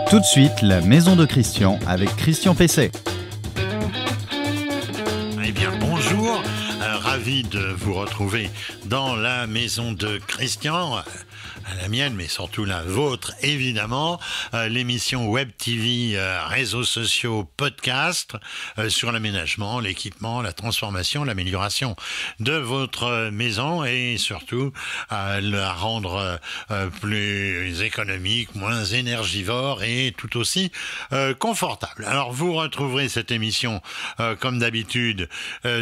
Tout de suite, la maison de Christian avec Christian Pesset. Eh bien, bonjour, ravi de vous retrouver dans la maison de Christian, la mienne, mais surtout la vôtre, évidemment. L'émission Web TV, réseaux sociaux, podcast, sur l'aménagement, l'équipement, la transformation, l'amélioration de votre maison et surtout la rendre plus économique, moins énergivore et tout aussi confortable. Alors, vous retrouverez cette émission, comme d'habitude,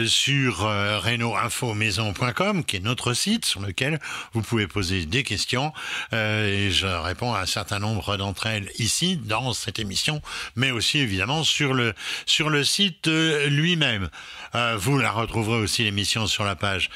sur renoinfomaison.com, qui est notre site sur lequel vous pouvez poser des questions. Et je réponds à un certain nombre d'entre elles ici, dans cette émission, mais aussi évidemment sur le site lui-même. Vous la retrouverez aussi, l'émission, sur la page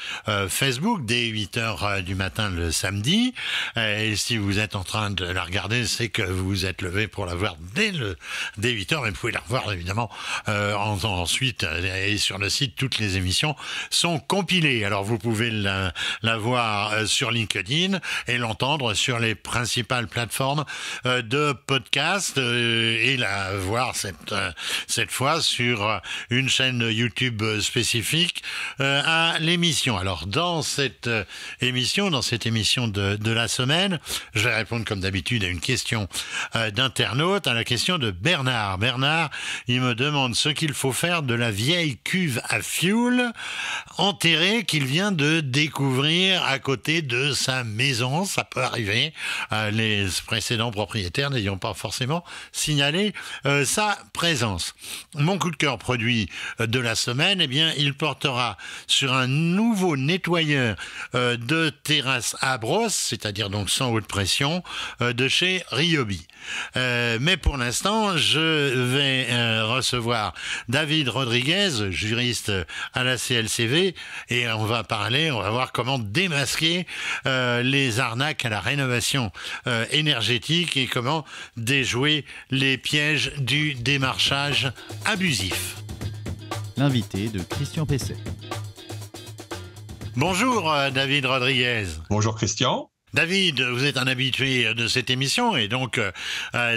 Facebook, dès 8h du matin le samedi. Et si vous êtes en train de la regarder, c'est que vous vous êtes levé pour la voir dès 8h, mais vous pouvez la revoir évidemment ensuite. Et sur le site, toutes les émissions sont compilées. Alors vous pouvez la voir sur LinkedIn et l'entendre sur les principales plateformes de podcast et la voir cette fois sur une chaîne YouTube spécifique à l'émission. Alors dans cette émission de la semaine, je vais répondre comme d'habitude à une question d'internaute, à la question de Bernard. Bernard, il me demande ce qu'il faut faire de la vieille cuve à fioul enterrée qu'il vient de découvrir à côté de sa maison. Ça peut arriver, les précédents propriétaires n'ayant pas forcément signalé sa présence. Mon coup de cœur produit de la semaine, eh bien, il portera sur un nouveau nettoyeur de terrasse à brosse, c'est-à-dire donc sans haute pression, de chez Ryobi. Mais pour l'instant, je vais recevoir David Rodriguez, juriste à la CLCV, et on va voir comment démasquer les arnaques à la rénovation énergétique et comment déjouer les pièges du démarchage abusif. L'invité de Christian Pesset. Bonjour David Rodriguez. Bonjour Christian. David, vous êtes un habitué de cette émission et donc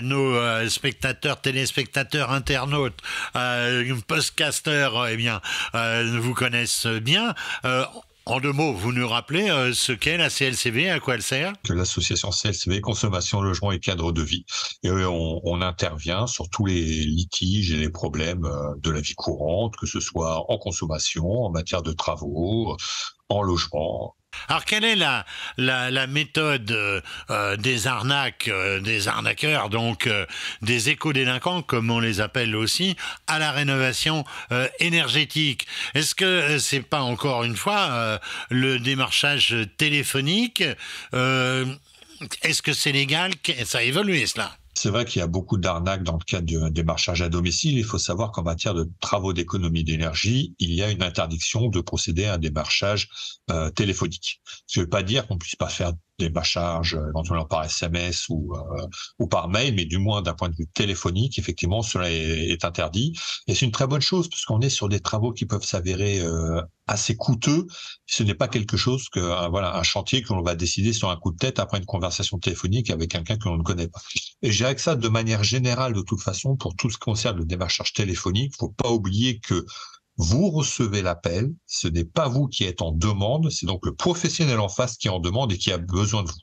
nos spectateurs, téléspectateurs, internautes, podcasteurs, vous connaissent bien. En deux mots, vous nous rappelez ce qu'est la CLCV, à quoi elle sert ? Que l'association CLCV, Consommation, Logement et Cadre de Vie. Et on intervient sur tous les litiges et les problèmes de la vie courante, que ce soit en consommation, en matière de travaux, en logement. Alors, quelle est la méthode des arnaques, des arnaqueurs, donc des éco-délinquants, comme on les appelle aussi, à la rénovation énergétique ? Est-ce que c'est pas encore une fois le démarchage téléphonique ? Est-ce que c'est légal ? Ça a évolué, cela ? C'est vrai qu'il y a beaucoup d'arnaques dans le cadre du démarchage à domicile. Il faut savoir qu'en matière de travaux d'économie d'énergie, il y a une interdiction de procéder à un démarchage téléphonique. Ce ne veut pas dire qu'on ne puisse pas faire des démarchages éventuellement par SMS ou par mail, mais du moins d'un point de vue téléphonique, effectivement, cela est interdit. Et c'est une très bonne chose, parce qu'on est sur des travaux qui peuvent s'avérer assez coûteux. Ce n'est pas quelque chose un chantier que l'on va décider sur un coup de tête après une conversation téléphonique avec quelqu'un que l'on ne connaît pas. Et je dirais que ça, de manière générale, de toute façon, pour tout ce qui concerne le démarchage téléphonique, il ne faut pas oublier que vous recevez l'appel, ce n'est pas vous qui êtes en demande, c'est donc le professionnel en face qui est en demande et qui a besoin de vous.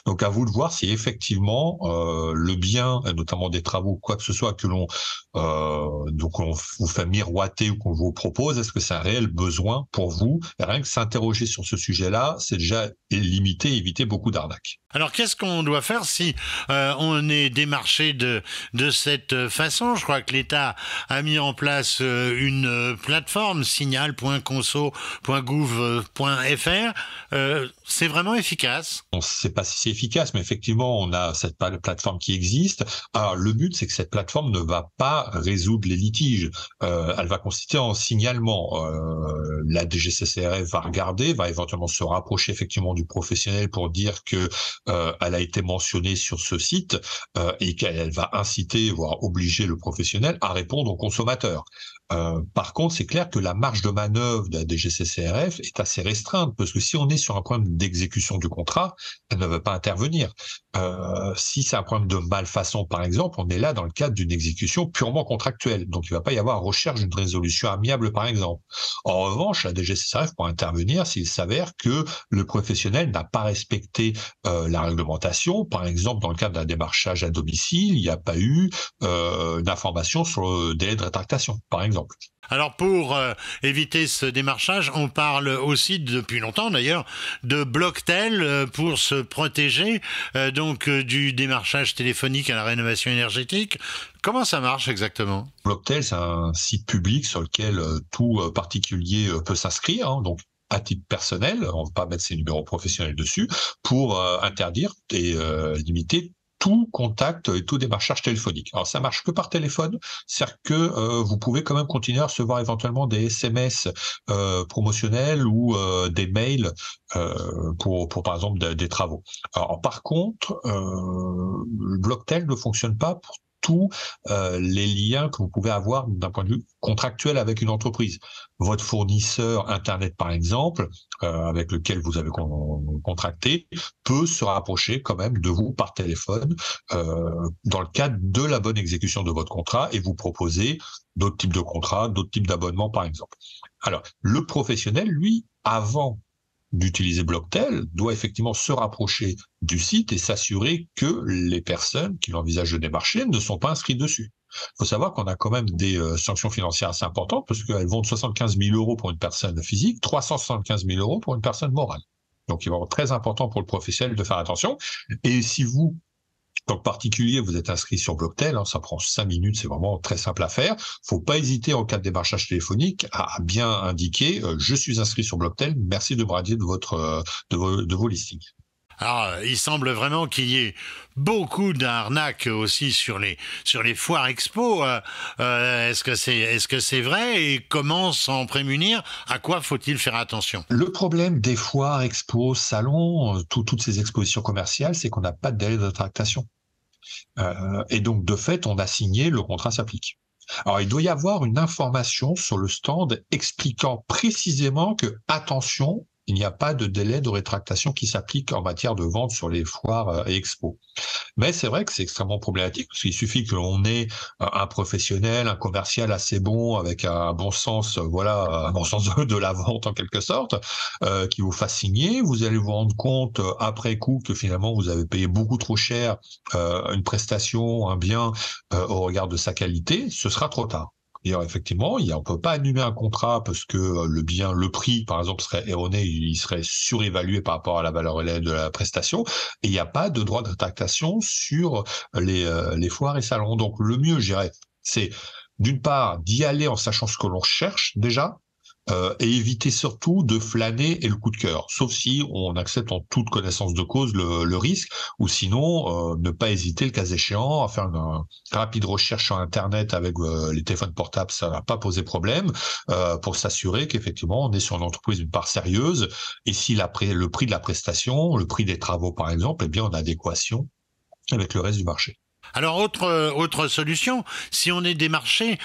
Donc à vous de voir si effectivement le bien, notamment des travaux, quoi que ce soit que l'on vous fait miroiter ou qu'on vous propose, est-ce que c'est un réel besoin pour vous ? Et rien que s'interroger sur ce sujet-là, c'est déjà éviter beaucoup d'arnaques. Alors qu'est-ce qu'on doit faire si on est démarché de cette façon ? Je crois que l'État a mis en place une plateforme, signal.conso.gouv.fr. C'est vraiment efficace ? On ne sait pas si c'est efficace, mais effectivement, on a cette plateforme qui existe. Alors, le but, c'est que cette plateforme ne va pas résoudre les litiges. Elle va consister en signalement. La DGCCRF va regarder, va éventuellement se rapprocher effectivement du professionnel pour dire que elle a été mentionnée sur ce site et qu'elle va inciter, voire obliger le professionnel à répondre au consommateur. Par contre, c'est clair que la marge de manœuvre de la DGCCRF est assez restreinte, parce que si on est sur un problème d'exécution du contrat, elle ne veut pas intervenir. Si c'est un problème de malfaçon, par exemple, on est là dans le cadre d'une exécution purement contractuelle. Donc, il ne va pas y avoir recherche d'une résolution amiable, par exemple. En revanche, la DGCCRF pourra intervenir s'il s'avère que le professionnel n'a pas respecté la réglementation. Par exemple, dans le cadre d'un démarchage à domicile, il n'y a pas eu d'information sur le délai de rétractation, par exemple. Alors pour éviter ce démarchage, on parle aussi depuis longtemps d'ailleurs de Blocktel pour se protéger du démarchage téléphonique à la rénovation énergétique. Comment ça marche exactement? Blocktel, c'est un site public sur lequel tout particulier peut s'inscrire, hein, donc à titre personnel, on ne va pas mettre ses numéros professionnels dessus, pour interdire et limiter tout contact et tout démarchage téléphonique. Alors ça marche que par téléphone, c'est-à-dire que vous pouvez quand même continuer à recevoir éventuellement des SMS promotionnels ou des mails pour par exemple des travaux. Alors par contre, Blocktel ne fonctionne pas pour tous les liens que vous pouvez avoir d'un point de vue contractuel avec une entreprise. Votre fournisseur Internet, par exemple, avec lequel vous avez contracté, peut se rapprocher quand même de vous par téléphone dans le cadre de la bonne exécution de votre contrat et vous proposer d'autres types de contrats, d'autres types d'abonnements, par exemple. Alors, le professionnel, lui, avant d'utiliser Blocktel, doit effectivement se rapprocher du site et s'assurer que les personnes qui l'envisagent de démarcher ne sont pas inscrites dessus. Il faut savoir qu'on a quand même des sanctions financières assez importantes, parce qu'elles vont de 75 000 euros pour une personne physique, 375 000 euros pour une personne morale. Donc il va être très important pour le professionnel de faire attention. Et si vous, en tant que particulier, vous êtes inscrit sur Blocktel, hein, ça prend 5 minutes, c'est vraiment très simple à faire. Faut pas hésiter en cas de démarchage téléphonique à bien indiquer je suis inscrit sur Blocktel, merci de me radier de vos listings. Alors, il semble vraiment qu'il y ait beaucoup d'arnaques aussi sur les foires expo. Est-ce que c'est vrai et comment s'en prémunir? À quoi faut-il faire attention? Le problème des foires, expos, salons, toutes ces expositions commerciales, c'est qu'on n'a pas de délai de rétractation. Et donc, de fait, on a signé, le contrat s'applique. Alors, il doit y avoir une information sur le stand expliquant précisément que, attention, il n'y a pas de délai de rétractation qui s'applique en matière de vente sur les foires et expos. Mais c'est vrai que c'est extrêmement problématique, parce qu'il suffit que l'on ait un professionnel, un commercial assez bon, avec un bon sens, un bon sens de la vente en quelque sorte, qui vous fasse signer. Vous allez vous rendre compte après coup que finalement vous avez payé beaucoup trop cher une prestation, un bien au regard de sa qualité. Ce sera trop tard. D'ailleurs, effectivement, on peut pas annuler un contrat parce que le prix, par exemple, serait erroné, il serait surévalué par rapport à la valeur réelle de la prestation, et il n'y a pas de droit de rétractation sur les foires et salons. Donc, le mieux, je dirais, c'est d'une part d'y aller en sachant ce que l'on cherche déjà, et éviter surtout de flâner et le coup de cœur, sauf si on accepte en toute connaissance de cause le risque, ou sinon ne pas hésiter le cas échéant à faire une rapide recherche sur Internet avec les téléphones portables, ça va pas poser problème, pour s'assurer qu'effectivement on est sur une entreprise d'une part sérieuse, et si le prix de la prestation, le prix des travaux par exemple, est bien en adéquation avec le reste du marché. Alors autre solution, si on est démarché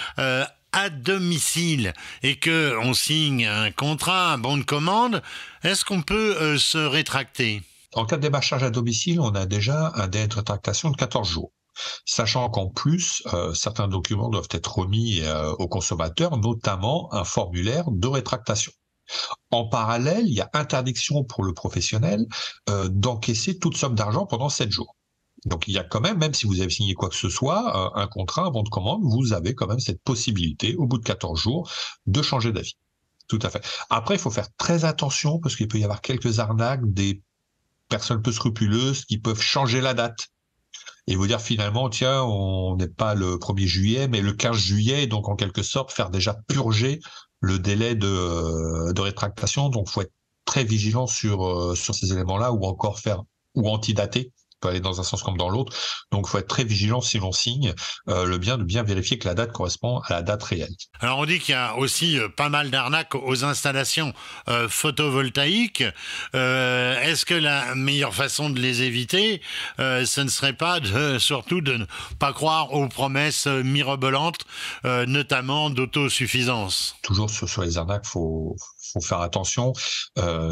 à domicile et que on signe un contrat, un bon de commande, est-ce qu'on peut se rétracter? En cas de démarchage à domicile, on a déjà un délai de rétractation de 14 jours. Sachant qu'en plus, certains documents doivent être remis aux consommateurs, notamment un formulaire de rétractation. En parallèle, il y a interdiction pour le professionnel d'encaisser toute somme d'argent pendant 7 jours. Donc il y a quand même si vous avez signé quoi que ce soit, un contrat, un bon de commande, vous avez quand même cette possibilité, au bout de 14 jours, de changer d'avis. Tout à fait. Après, il faut faire très attention, parce qu'il peut y avoir quelques arnaques, des personnes peu scrupuleuses qui peuvent changer la date. Et vous dire finalement, tiens, on n'est pas le 1er juillet, mais le 15 juillet, donc en quelque sorte, faire déjà purger le délai de rétractation. Donc il faut être très vigilant sur ces éléments-là, ou encore antidater peut aller dans un sens comme dans l'autre. Donc, il faut être très vigilant si l'on signe de bien vérifier que la date correspond à la date réelle. Alors on dit qu'il y a aussi pas mal d'arnaques aux installations photovoltaïques. Est-ce que la meilleure façon de les éviter, ce ne serait pas surtout de ne pas croire aux promesses mirobolantes, notamment d'autosuffisance? Toujours sur les arnaques, faut faire attention.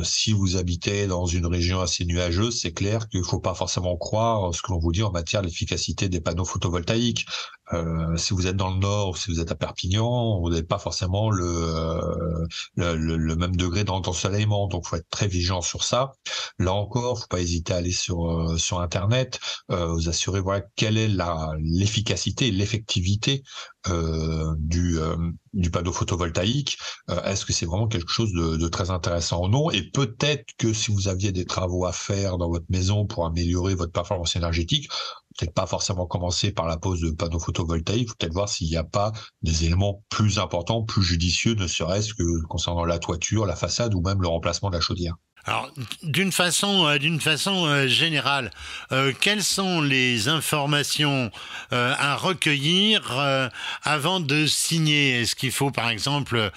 Si vous habitez dans une région assez nuageuse, c'est clair qu'il faut pas forcément croire ce que l'on vous dit en matière d'efficacité des panneaux photovoltaïques. Si vous êtes dans le nord, si vous êtes à Perpignan, vous n'avez pas forcément le même degré d'ensoleillement, donc faut être très vigilant sur ça. Là encore, faut pas hésiter à aller sur Internet, vous assurer voilà quelle est l'efficacité, l'effectivité du panneau photovoltaïque. Est-ce que c'est vraiment quelque chose de très intéressant ou non? Et peut-être que si vous aviez des travaux à faire dans votre maison pour améliorer votre performance énergétique, peut-être pas forcément commencer par la pose de panneaux photovoltaïques, peut-être voir s'il n'y a pas des éléments plus importants, plus judicieux, ne serait-ce que concernant la toiture, la façade ou même le remplacement de la chaudière. Alors, d'une façon générale, quelles sont les informations à recueillir avant de signer? Est-ce qu'il faut, par exemple,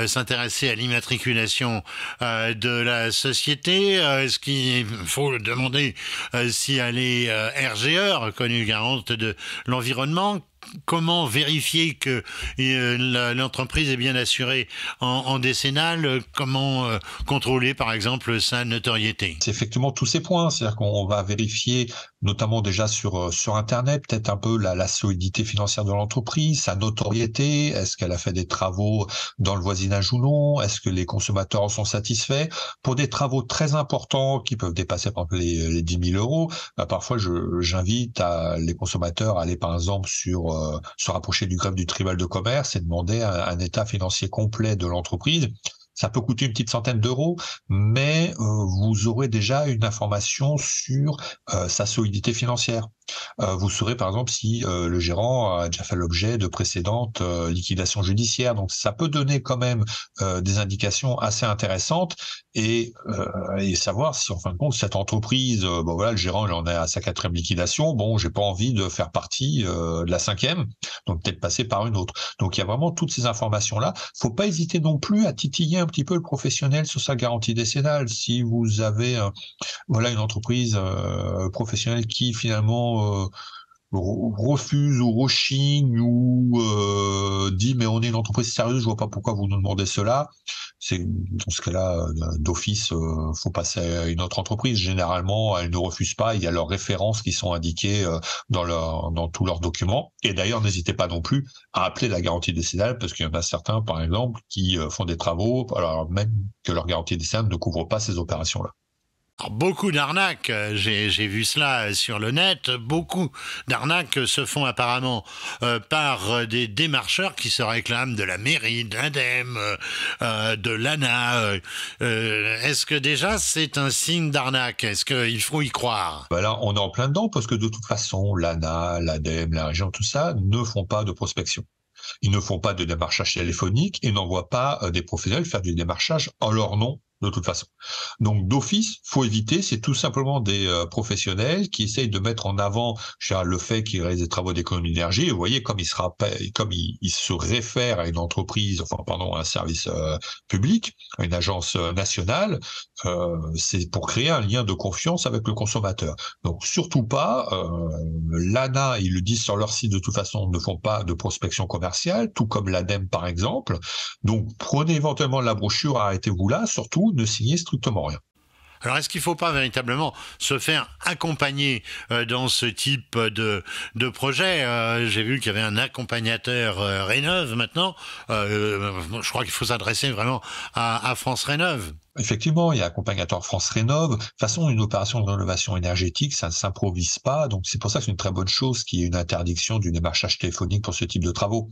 s'intéresser à l'immatriculation de la société? Est-ce qu'il faut demander si elle est RGE, reconnue garante de l'environnement? Comment vérifier que l'entreprise est bien assurée en décennale? Comment contrôler, par exemple, sa notoriété? C'est effectivement tous ces points. C'est-à-dire qu'on va vérifier, notamment déjà sur Internet, peut-être un peu la solidité financière de l'entreprise, sa notoriété. Est-ce qu'elle a fait des travaux dans le voisinage ou non? Est-ce que les consommateurs en sont satisfaits? Pour des travaux très importants qui peuvent dépasser, par exemple, les 10 000 euros, parfois j'invite les consommateurs à aller, par exemple, se rapprocher du greffe du tribunal de commerce et demander un état financier complet de l'entreprise. Ça peut coûter une petite centaine d'euros, mais vous aurez déjà une information sur sa solidité financière. Vous saurez par exemple si le gérant a déjà fait l'objet de précédentes liquidations judiciaires. Donc ça peut donner quand même des indications assez intéressantes et savoir si en fin de compte cette entreprise, le gérant il en est à sa 4e liquidation. Bon, j'ai pas envie de faire partie de la 5e, donc peut-être passer par une autre. Donc il y a vraiment toutes ces informations là. Faut pas hésiter non plus à titiller un petit peu le professionnel sur sa garantie décennale. Si vous avez une entreprise professionnelle qui finalement refuse ou rechigne ou dit mais on est une entreprise sérieuse, je vois pas pourquoi vous nous demandez cela. C'est dans ce cas-là d'office, faut passer à une autre entreprise. Généralement, elles ne refusent pas. Il y a leurs références qui sont indiquées dans tous leurs documents. Et d'ailleurs, n'hésitez pas non plus à appeler la garantie décennale parce qu'il y en a certains, par exemple, qui font des travaux alors même que leur garantie décennale ne couvre pas ces opérations-là. Alors, beaucoup d'arnaques, j'ai vu cela sur le net, beaucoup d'arnaques se font apparemment par des démarcheurs qui se réclament de la mairie, de l'ADEME, de l'ANA. Est-ce que déjà c'est un signe d'arnaque? Est-ce qu'il faut y croire? Là, on est en plein dedans parce que de toute façon, l'ANA, l'ADEME, la région, tout ça ne font pas de prospection. Ils ne font pas de démarchage téléphonique et n'envoient pas des professionnels faire du démarchage en leur nom de toute façon. Donc d'office, faut éviter, c'est tout simplement des professionnels qui essayent de mettre en avant le fait qu'ils réalisent des travaux d'économie d'énergie. Et vous voyez, comme ils se réfèrent à une entreprise, à un service public, à une agence nationale, c'est pour créer un lien de confiance avec le consommateur. Donc surtout pas, l'ANA, ils le disent sur leur site de toute façon, ne font pas de prospection commerciale, tout comme l'ADEME par exemple. Donc prenez éventuellement la brochure, arrêtez-vous là, surtout ne signez strictement rien. Alors, est-ce qu'il ne faut pas véritablement se faire accompagner dans ce type de projet? J'ai vu qu'il y avait un accompagnateur Rénov' maintenant. Je crois qu'il faut s'adresser vraiment à France Rénov'. Effectivement, il y a accompagnateur France Rénov'. De toute façon, une opération de rénovation énergétique, ça ne s'improvise pas. Donc, c'est pour ça que c'est une très bonne chose qu'il y ait une interdiction du démarchage téléphonique pour ce type de travaux.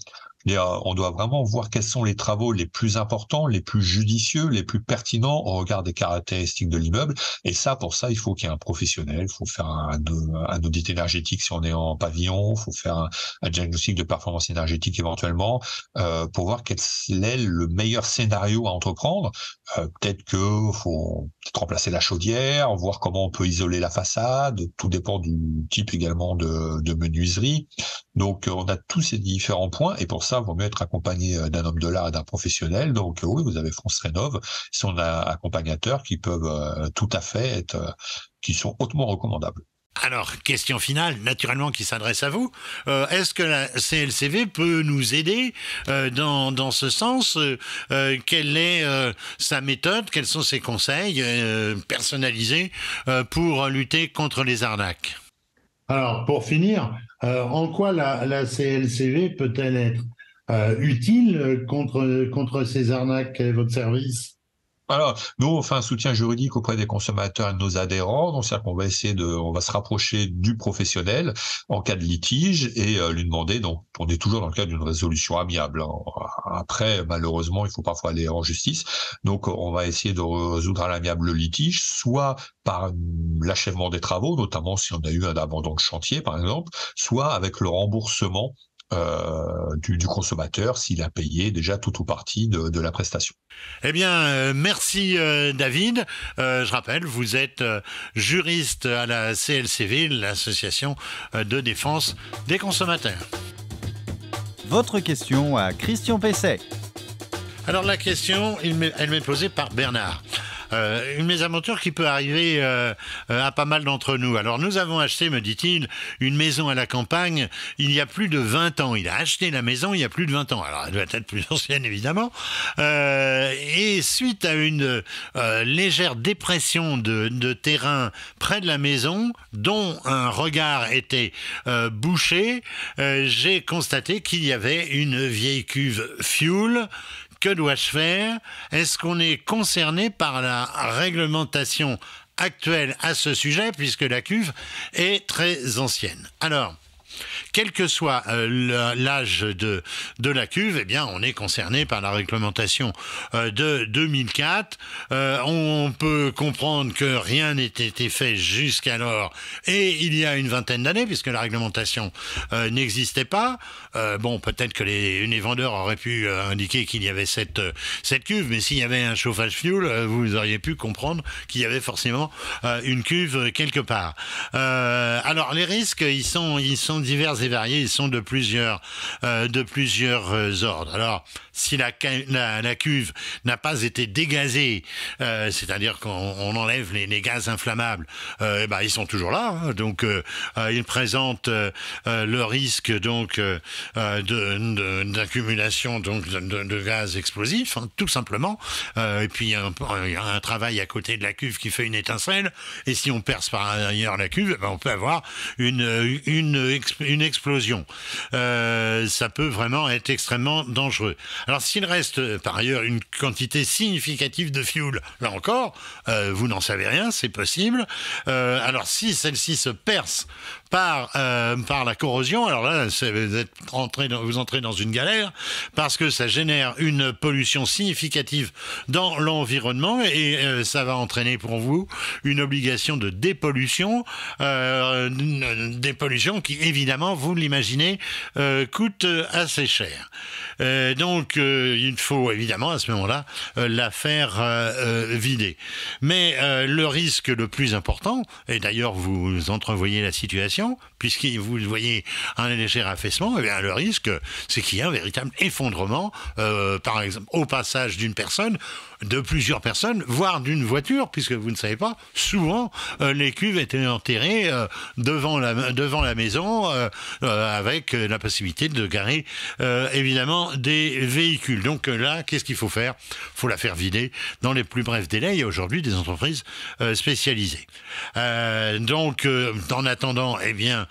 On doit vraiment voir quels sont les travaux les plus importants, les plus judicieux, les plus pertinents au regard des caractéristiques de l'immeuble. Et ça, pour ça, il faut qu'il y ait un professionnel. Il faut faire un audit énergétique si on est en pavillon. Il faut faire un diagnostic de performance énergétique éventuellement pour voir quel est le meilleur scénario à entreprendre. Peut-être que faut peut-être remplacer la chaudière, voir comment on peut isoler la façade. Tout dépend du type également de menuiserie. Donc, on a tous ces différents points, et pour ça, il vaut mieux être accompagné d'un homme de l'art et d'un professionnel. Donc, oui, vous avez France Rénov, ils sont accompagnateurs qui peuvent tout à fait être, qui sont hautement recommandables. Alors, question finale, naturellement, qui s'adresse à vous. Est-ce que la CLCV peut nous aider dans ce sens quelle est sa méthode? Quels sont ses conseils personnalisés pour lutter contre les arnaques? Alors, pour finir, en quoi la CLCV peut-elle être utile contre ces arnaques? Quel est votre service? Alors, nous, on fait un soutien juridique auprès des consommateurs et de nos adhérents. Donc, c'est-à-dire qu'on va on va se rapprocher du professionnel en cas de litige et lui demander. Donc, on est toujours dans le cadre d'une résolution amiable, hein. Après, malheureusement, il faut parfois aller en justice. Donc, on va essayer de résoudre à l'amiable le litige, soit par l'achèvement des travaux, notamment si on a eu un abandon de chantier, par exemple, soit avec le remboursement du consommateur s'il a payé déjà tout ou partie de la prestation. Eh bien, merci David. Je rappelle, vous êtes juriste à la CLCV, l'association de défense des consommateurs. Votre question à Christian Pesset. Alors la question, elle m'est posée par Bernard. Une mésaventure qui peut arriver à pas mal d'entre nous. Alors nous avons acheté, me dit-il, une maison à la campagne il y a plus de 20 ans. Il a acheté la maison il y a plus de 20 ans. Alors elle doit être plus ancienne évidemment. Et suite à une légère dépression de terrain près de la maison, dont un regard était bouché, j'ai constaté qu'il y avait une vieille cuve fuel. Que dois-je faire? Est-ce qu'on est concerné par la réglementation actuelle à ce sujet, puisque la cuve est très ancienne? Alors, quel que soit l'âge de la cuve, eh bien, on est concerné par la réglementation de 2004. On peut comprendre que rien n'ait été fait jusqu'alors, et il y a une vingtaine d'années, puisque la réglementation n'existait pas. Bon, peut-être que les vendeurs auraient pu indiquer qu'il y avait cette cuve, mais s'il y avait un chauffage fuel, vous auriez pu comprendre qu'il y avait forcément une cuve quelque part. Alors, les risques, ils sont divers et variés, ils sont de plusieurs ordres. Alors, si la cuve n'a pas été dégazée, c'est-à-dire qu'on enlève les gaz inflammables, ils sont toujours là, hein, donc ils présentent le risque donc d'accumulation donc de gaz explosifs, hein, tout simplement. Et puis il y a un travail à côté de la cuve qui fait une étincelle, et si on perce par ailleurs la cuve, on peut avoir une explosion. Ça peut vraiment être extrêmement dangereux. Alors s'il reste par ailleurs une quantité significative de fuel, là encore, vous n'en savez rien, c'est possible. Alors si celle-ci se perce par la corrosion, alors là, vous entrez dans une galère, parce que ça génère une pollution significative dans l'environnement, et ça va entraîner pour vous une obligation de dépollution, dépollution qui, évidemment, vous l'imaginez, coûte assez cher. Donc, il faut évidemment à ce moment-là la faire vider. Mais le risque le plus important, et d'ailleurs vous entrevoyez la situation, puisque vous voyez un léger affaissement, eh bien le risque, c'est qu'il y a un véritable effondrement, par exemple, au passage d'une personne, de plusieurs personnes, voire d'une voiture, puisque vous ne savez pas, souvent les cuves étaient enterrées devant la maison, avec la possibilité de garer évidemment des véhicules. Donc là, qu'est-ce qu'il faut faire? Il faut la faire vider dans les plus brefs délais. Il y a aujourd'hui des entreprises spécialisées. Donc, en attendant, eh bien,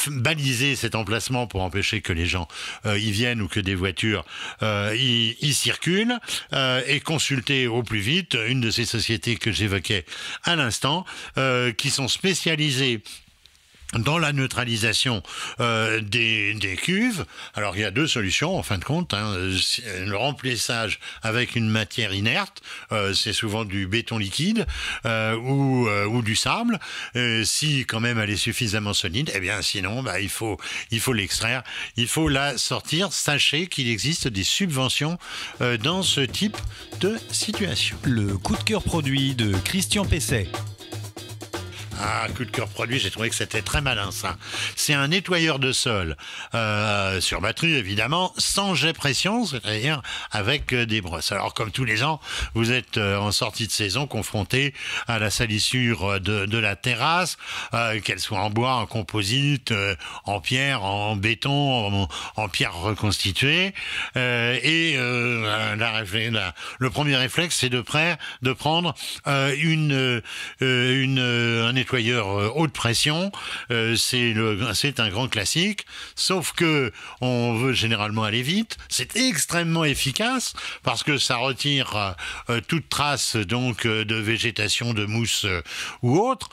baliser cet emplacement pour empêcher que les gens y viennent ou que des voitures y circulent, et consulter au plus vite une de ces sociétés que j'évoquais à l'instant, qui sont spécialisées dans la neutralisation des cuves. Alors il y a deux solutions en fin de compte, hein. Le remplissage avec une matière inerte, c'est souvent du béton liquide ou du sable. Si quand même elle est suffisamment solide, eh bien sinon il faut l'extraire, il faut la sortir. Sachez qu'il existe des subventions dans ce type de situation. Le coup de cœur produit de Christian Pesset. Ah, coup de cœur produit, j'ai trouvé que c'était très malin ça. C'est un nettoyeur de sol sur batterie évidemment, sans jet pression, c'est-à-dire avec des brosses. Alors comme tous les ans, vous êtes en sortie de saison confronté à la salissure de la terrasse, qu'elle soit en bois, en composite, en pierre, en béton, en pierre reconstituée. Le premier réflexe, c'est de prendre un nettoyeur haute pression. C'est un grand classique, sauf que on veut généralement aller vite. C'est extrêmement efficace parce que ça retire toute trace donc de végétation, de mousse ou autre,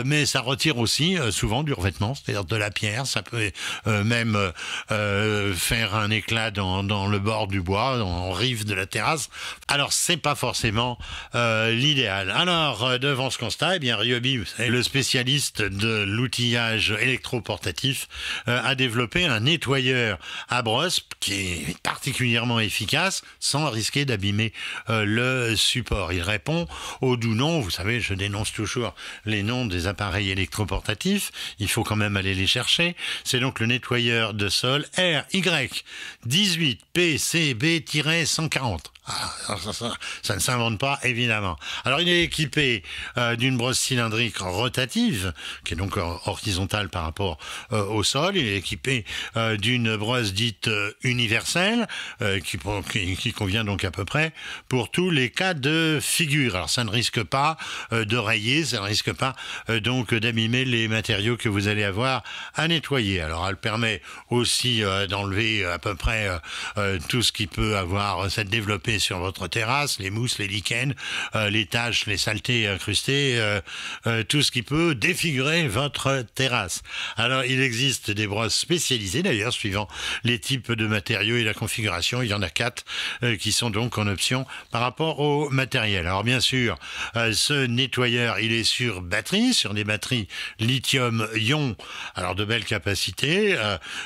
mais ça retire aussi souvent du revêtement, c'est-à-dire de la pierre. Ça peut même faire un éclat dans le bord du bois, en rive de la terrasse. Alors c'est pas forcément l'idéal. Alors devant ce constat, eh bien Ryobi, vous savez, le spécialiste de l'outillage électroportatif, a développé un nettoyeur à brosse qui est particulièrement efficace sans risquer d'abîmer le support. Il répond au doux nom. Vous savez, je dénonce toujours les noms des appareils électroportatifs. Il faut quand même aller les chercher. C'est donc le nettoyeur de sol RY18PCB-140. Ah, ça ne s'invente pas, évidemment. Alors, il est équipé d'une brosse cylindrique rotative, qui est donc horizontale par rapport au sol. Il est équipé d'une brosse dite universelle, qui convient donc à peu près pour tous les cas de figure. Alors, ça ne risque pas de rayer, ça ne risque pas donc d'abîmer les matériaux que vous allez avoir à nettoyer. Alors, elle permet aussi d'enlever à peu près tout ce qui peut avoir s'être développé sur votre terrasse, les mousses, les lichens, les taches, les saletés incrustées, tout ce qui peut défigurer votre terrasse. Alors, il existe des brosses spécialisées, d'ailleurs, suivant les types de matériaux et la configuration. Il y en a 4 qui sont donc en option par rapport au matériel. Alors, bien sûr, ce nettoyeur, il est sur batterie, sur des batteries lithium-ion, alors de belle capacité.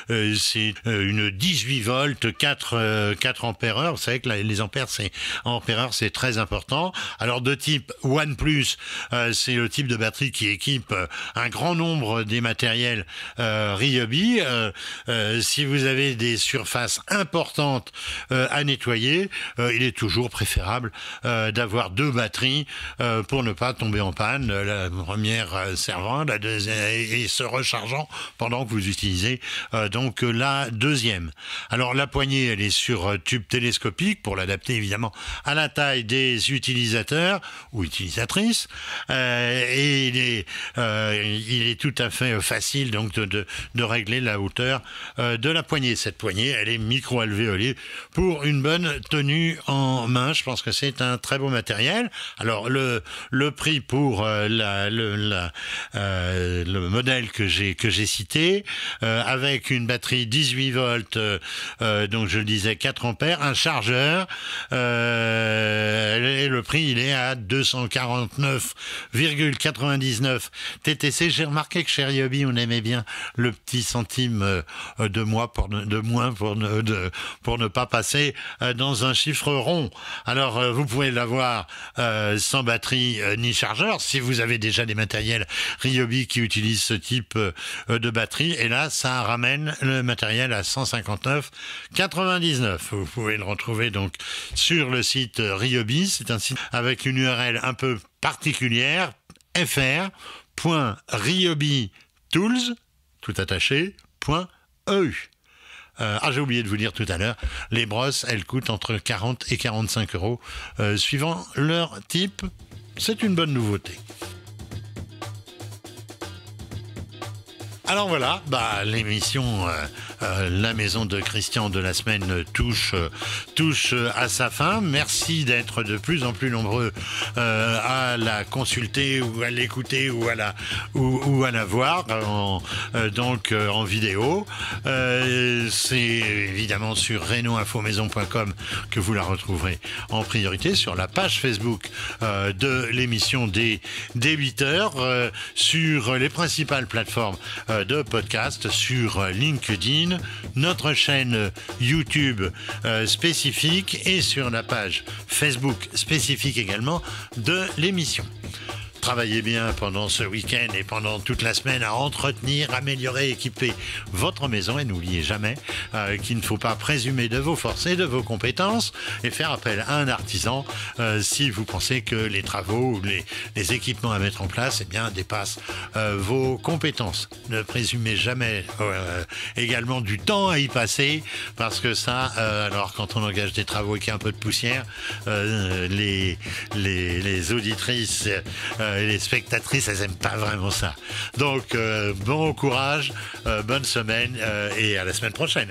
C'est une 18 volts, 4 ampères-heure. Vous savez que les ampères, c'est très important. Alors, de type OnePlus, c'est le type de batterie qui équipe un grand nombre des matériels Ryobi. Si vous avez des surfaces importantes à nettoyer, il est toujours préférable d'avoir 2 batteries pour ne pas tomber en panne. La première servant, la deuxième et se rechargeant pendant que vous utilisez donc la deuxième. Alors, la poignée, elle est sur tube télescopique pour l'adapter évidemment à la taille des utilisateurs ou utilisatrices, et il est tout à fait facile donc de régler la hauteur de la poignée. Cette poignée, elle est micro-alvéolée pour une bonne tenue en main. Je pense que c'est un très beau matériel. Alors le prix pour le modèle que j'ai cité, avec une batterie 18 volts, donc je le disais 4 ampères, un chargeur, et le prix il est à 249,99 TTC. J'ai remarqué que chez Ryobi on aimait bien le petit centime de moins pour ne pas passer dans un chiffre rond. Alors vous pouvez l'avoir sans batterie ni chargeur si vous avez déjà des matériels Ryobi qui utilisent ce type de batterie, et là ça ramène le matériel à 159,99. Vous pouvez le retrouver donc sur le site Ryobi. C'est un site avec une URL un peu particulière, fr.ryobitools, tout attaché, .eu. J'ai oublié de vous dire tout à l'heure, les brosses, elles coûtent entre 40 et 45 euros, suivant leur type. C'est une bonne nouveauté. Alors voilà, l'émission la maison de Christian de la semaine touche à sa fin. Merci d'être de plus en plus nombreux à la consulter ou à l'écouter ou à la voir en vidéo. C'est évidemment sur reno-info-maison.com que vous la retrouverez en priorité, sur la page Facebook de l'émission des 8 heures, sur les principales plateformes de podcast, sur LinkedIn, notre chaîne YouTube spécifique et sur la page Facebook spécifique également de l'émission. Travaillez bien pendant ce week-end et pendant toute la semaine à entretenir, améliorer, équiper votre maison et n'oubliez jamais qu'il ne faut pas présumer de vos forces et de vos compétences et faire appel à un artisan si vous pensez que les travaux ou les équipements à mettre en place dépassent vos compétences. Ne présumez jamais également du temps à y passer parce que ça, alors quand on engage des travaux et qu'il y a un peu de poussière, les auditrices et les spectatrices, elles n'aiment pas vraiment ça. Donc, bon courage, bonne semaine et à la semaine prochaine.